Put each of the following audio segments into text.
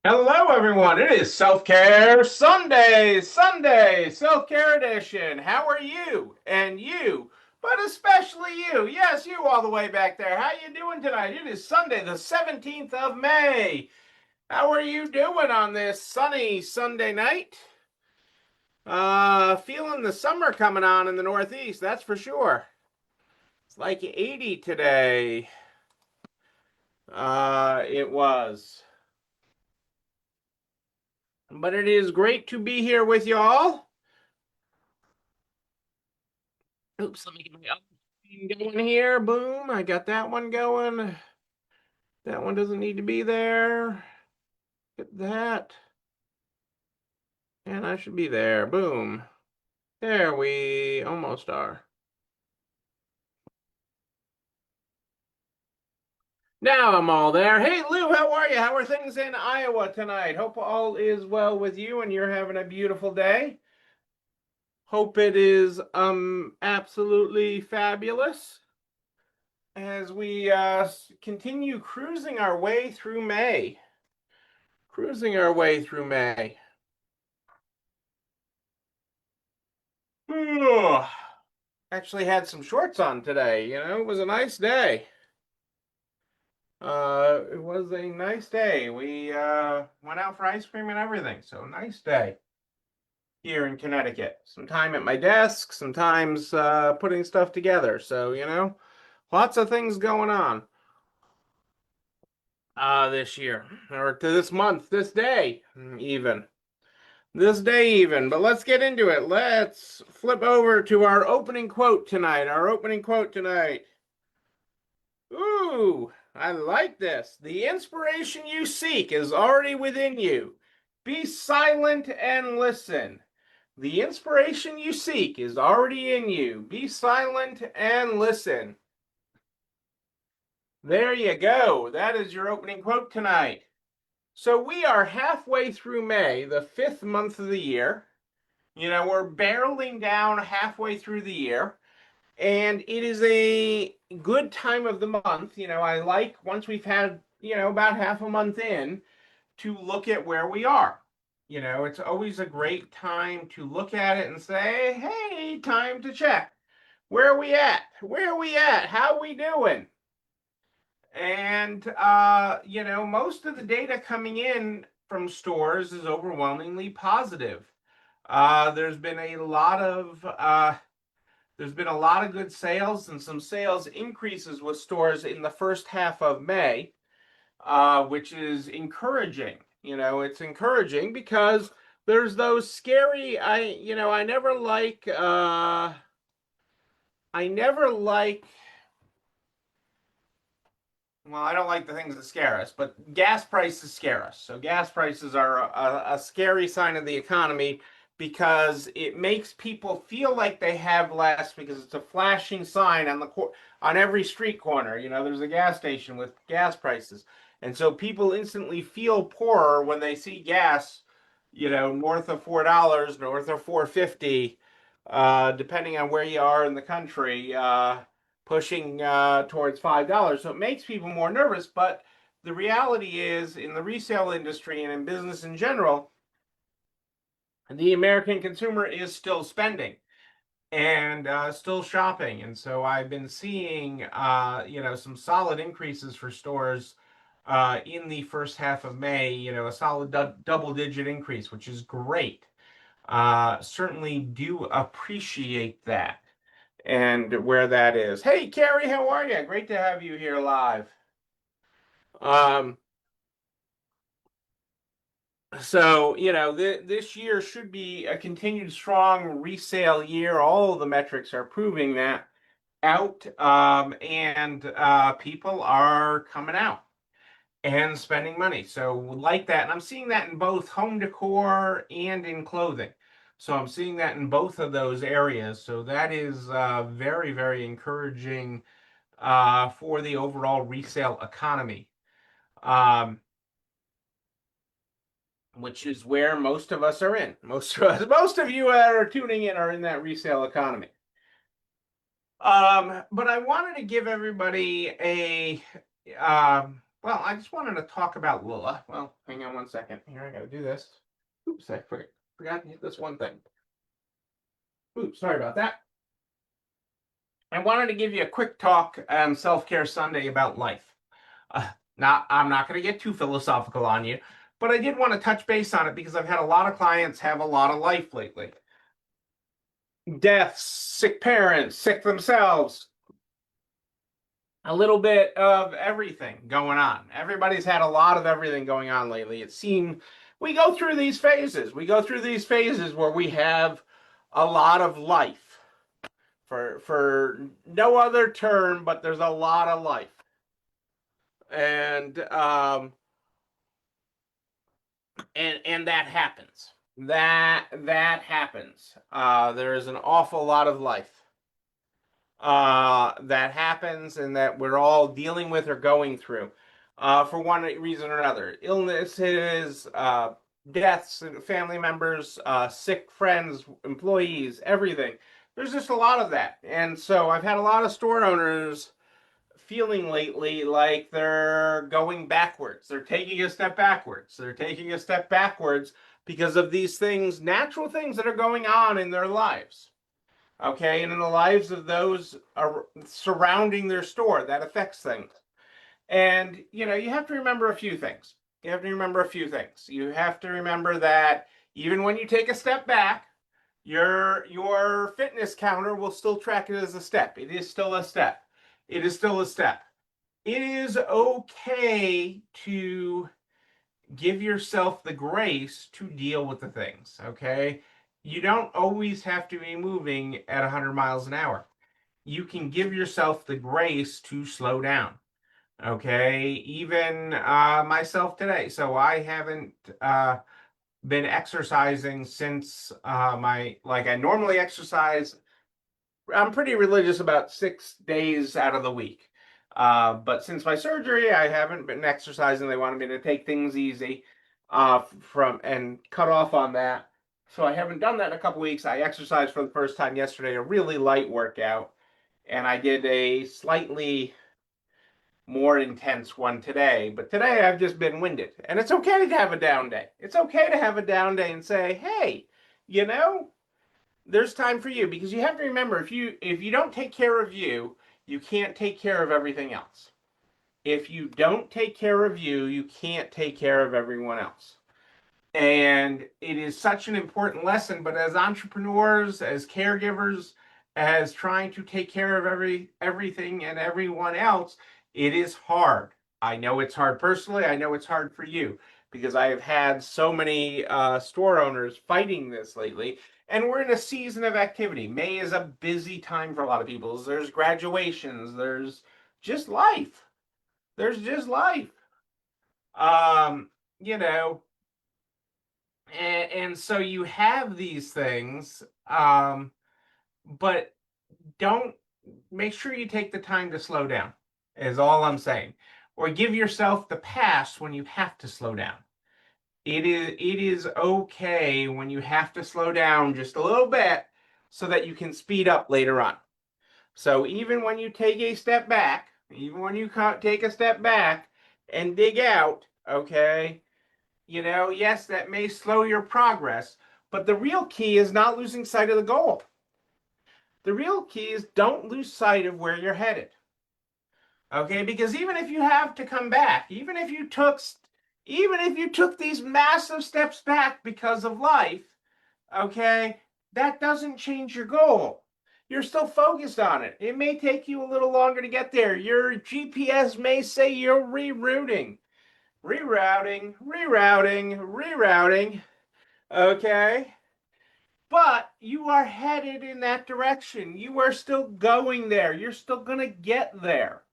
Hello, everyone. It is Self-Care Sunday, Self-Care Edition. How are you? And you, but especially you. Yes, you all the way back there. How you doing tonight? It is Sunday, the 17th of May. How are you doing on this sunny Sunday night? Feeling the summer coming on in the Northeast, that's for sure. It's like 80 today. It was. But it is great to be here with y'all. Oops, let me get my other thing going here. Boom, I got that one going. That one doesn't need to be there. Get that. And I should be there. Boom. There we almost are. Now I'm all there. Hey Lou, how are you? How are things in Iowa tonight? Hope all is well with you and you're having a beautiful day. Hope it is absolutely fabulous as we continue cruising our way through May. Cruising our way through May. Actually had some shorts on today. It was a nice day. It was a nice day. We went out for ice cream and everything. So nice day here in Connecticut. Some time at my desk, sometimes putting stuff together. So, lots of things going on this year or to this month, this day even. This day even, but let's get into it. Let's flip over to our opening quote tonight. Our opening quote tonight. Ooh, I like this. The inspiration you seek is already within you. Be silent and listen. The inspiration you seek is already in you. Be silent and listen. There you go. That is your opening quote tonight. So we are halfway through May, the fifth month of the year. We're barreling down halfway through the year, and it is a good time of the month. I like once we've had, about half a month in to look at where we are. It's always a great time to look at it and say, hey, time to check. Where are we at? Where are we at? How are we doing? And, most of the data coming in from stores is overwhelmingly positive. There's been a lot of good sales and some sales increases with stores in the first half of May, which is encouraging. It's encouraging because there's those scary. I never like. Well, I don't like the things that scare us, but gas prices scare us. So gas prices are a scary sign of the economy because it makes people feel like they have less because it's a flashing sign on every street corner. There's a gas station with gas prices. And so people instantly feel poorer when they see gas, north of $4, north of 4.50, depending on where you are in the country. Pushing towards $5. So it makes people more nervous. But the reality is, in the resale industry and in business in general, the American consumer is still spending and still shopping. And so I've been seeing, some solid increases for stores in the first half of May, a solid double-digit increase, which is great. Certainly do appreciate that and where that is. Hey, Carrie, how are you? Great to have you here live. Um, so, this year should be a continued strong resale year. All of the metrics are proving that out, and people are coming out and spending money. So, like that. And I'm seeing that in both home decor and in clothing. So, I'm seeing that in both of those areas. So, that is very, very encouraging for the overall resale economy, um, which is where most of us are in. Most of you that are tuning in are in that resale economy. But I wanted to give everybody a Well, I just wanted to talk about Lula. Well, hang on one second. Here, I gotta do this. Oops, I forgot to hit this one thing. Oops, sorry about that. I wanted to give you a quick talk on Self Care Sunday about life. I'm not going to get too philosophical on you, but I did want to touch base on it because I've had a lot of clients have a lot of life lately. Deaths, sick parents, sick themselves, a little bit of everything going on. Everybody's had a lot of everything going on lately. It seems we go through these phases. We go through these phases where we have a lot of life. For no other term, but there's a lot of life. And and that happens. That happens. There is an awful lot of life that happens and that we're all dealing with or going through for one reason or another. Illnesses, deaths, family members, sick friends, employees, everything. There's just a lot of that. And so I've had a lot of store owners feeling lately like they're going backwards. They're taking a step backwards. They're taking a step backwards because of these things, natural things that are going on in their lives. Okay, and in the lives of those surrounding their store, that affects things. And you have to remember a few things. You have to remember a few things. You have to remember that even when you take a step back, your fitness counter will still track it as a step. It is still a step. It is still a step. It is okay to give yourself the grace to deal with the things, okay? You don't always have to be moving at 100 miles an hour. You can give yourself the grace to slow down, okay? Even myself today. So I haven't been exercising since like I normally exercise. I'm pretty religious about 6 days out of the week. But since my surgery, I haven't been exercising. They wanted me to take things easy from and cut off on that. So I haven't done that in a couple weeks. I exercised for the first time yesterday, a really light workout, and I did a slightly more intense one today. But today I've just been winded, and it's okay to have a down day. It's okay to have a down day and say, "Hey, you know, there's time for you," because you have to remember if you don't take care of you, you can't take care of everything else. If you don't take care of you, you can't take care of everyone else. And it is such an important lesson, but as entrepreneurs, as caregivers, as trying to take care of everything and everyone else, it is hard. I know it's hard personally. I know it's hard for you because I have had so many store owners fighting this lately. And we're in a season of activity. May is a busy time for a lot of people. There's graduations. There's just life. There's just life. Um, you know, and so you have these things, but don't make sure you take the time to slow down, is all I'm saying. Or give yourself the pass when you have to slow down. It is okay when you have to slow down just a little bit so that you can speed up later on. So even when you take a step back, even when you take a step back and dig out, okay, yes, that may slow your progress, but the real key is not losing sight of the goal. The real key is don't lose sight of where you're headed. Okay, because even if you have to come back, even if you took these massive steps back because of life, okay, that doesn't change your goal. You're still focused on it. It may take you a little longer to get there. Your GPS may say you're rerouting, rerouting. Okay. But you are headed in that direction. You are still going there. You're still going to get there.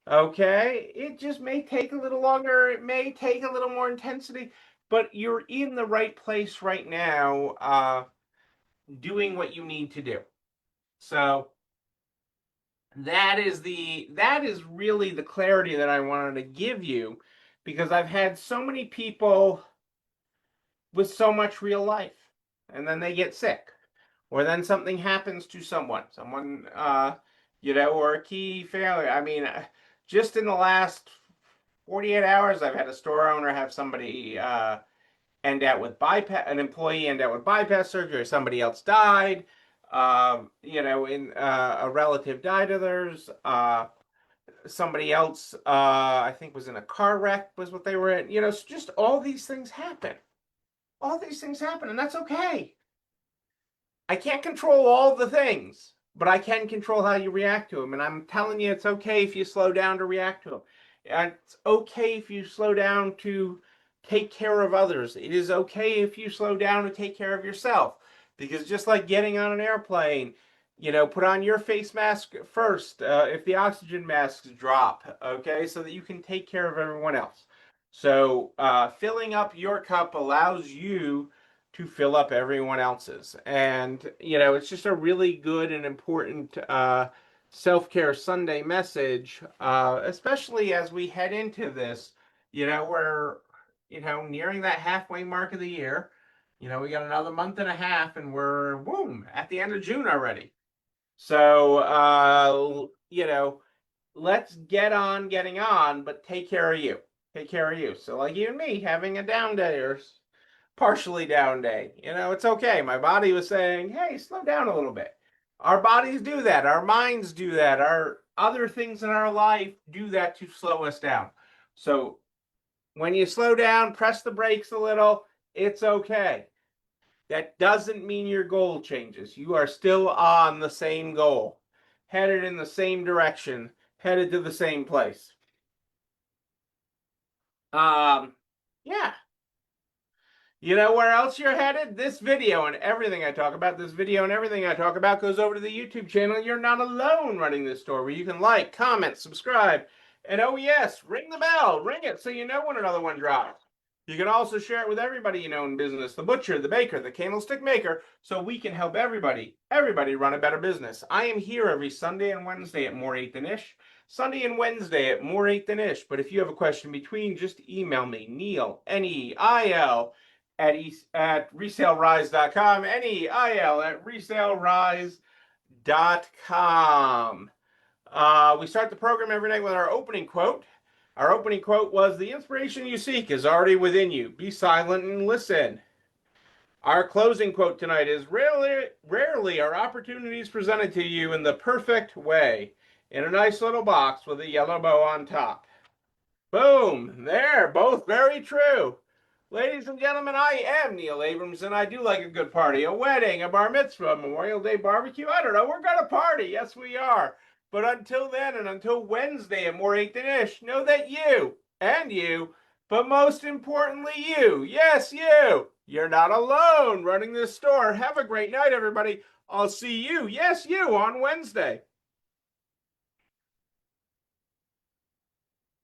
Okay. It just may take a little longer. It may take a little more intensity, but you're in the right place right now, doing what you need to do. So that is really the clarity that I wanted to give you because I've had so many people with so much real life and then they get sick or then something happens to someone or a key failure. I mean, just in the last 48 hours. I've had a store owner have somebody end out with bypass, an employee end out with bypass surgery, or somebody else died. In a relative died of theirs. Somebody else, I think, was in a car wreck, was what they were in. So just all these things happen. All these things happen, and that's okay. I can't control all the things, but I can control how you react to them. And I'm telling you, it's okay if you slow down to react to them. It's okay if you slow down to take care of others. It is okay if you slow down to take care of yourself. Because just like getting on an airplane, put on your face mask first if the oxygen masks drop, okay, so that you can take care of everyone else. So filling up your cup allows you to fill up everyone else's. And, it's just a really good and important self-care Sunday message, especially as we head into this. We're, nearing that halfway mark of the year. We got another month and a half and we're, boom, at the end of June already. So, let's get on getting on, but take care of you. Take care of you. So, like you and me, having a down day or partially down day. It's okay. My body was saying, hey, slow down a little bit. Our bodies do that. Our minds do that. Our other things in our life do that to slow us down. So when you slow down, press the brakes a little, it's okay. That doesn't mean your goal changes. You are still on the same goal, headed in the same direction, headed to the same place. Yeah. You know where else you're headed? This video and everything I talk about, goes over to the YouTube channel. You're not alone running this store, where you can like, comment, subscribe, and oh yes, ring the bell. Ring it so you know when another one drops. You can also share it with everybody you know in business, the butcher, the baker, the candlestick maker, so we can help everybody run a better business. I am here every Sunday and Wednesday at more 8 than ish. Sunday and Wednesday at more 8 than ish. But if you have a question between, just email me, Neil, Neil, at resalerise.com, Neil at resalerise.com. We start the program every night with our opening quote. Our opening quote was, "The inspiration you seek is already within you. Be silent and listen." Our closing quote tonight is, rarely are opportunities presented to you in the perfect way, in a nice little box with a yellow bow on top. Boom! There, both very true. Ladies and gentlemen, I am Neil Abrams, and I do like a good party. A wedding, a bar mitzvah, a Memorial Day barbecue. I don't know. We're going to party. Yes, we are. But until then, and until Wednesday at more 8 than ish, know that you, and you, but most importantly you, yes, you're not alone running this store. Have a great night, everybody. I'll see you, yes, you, on Wednesday.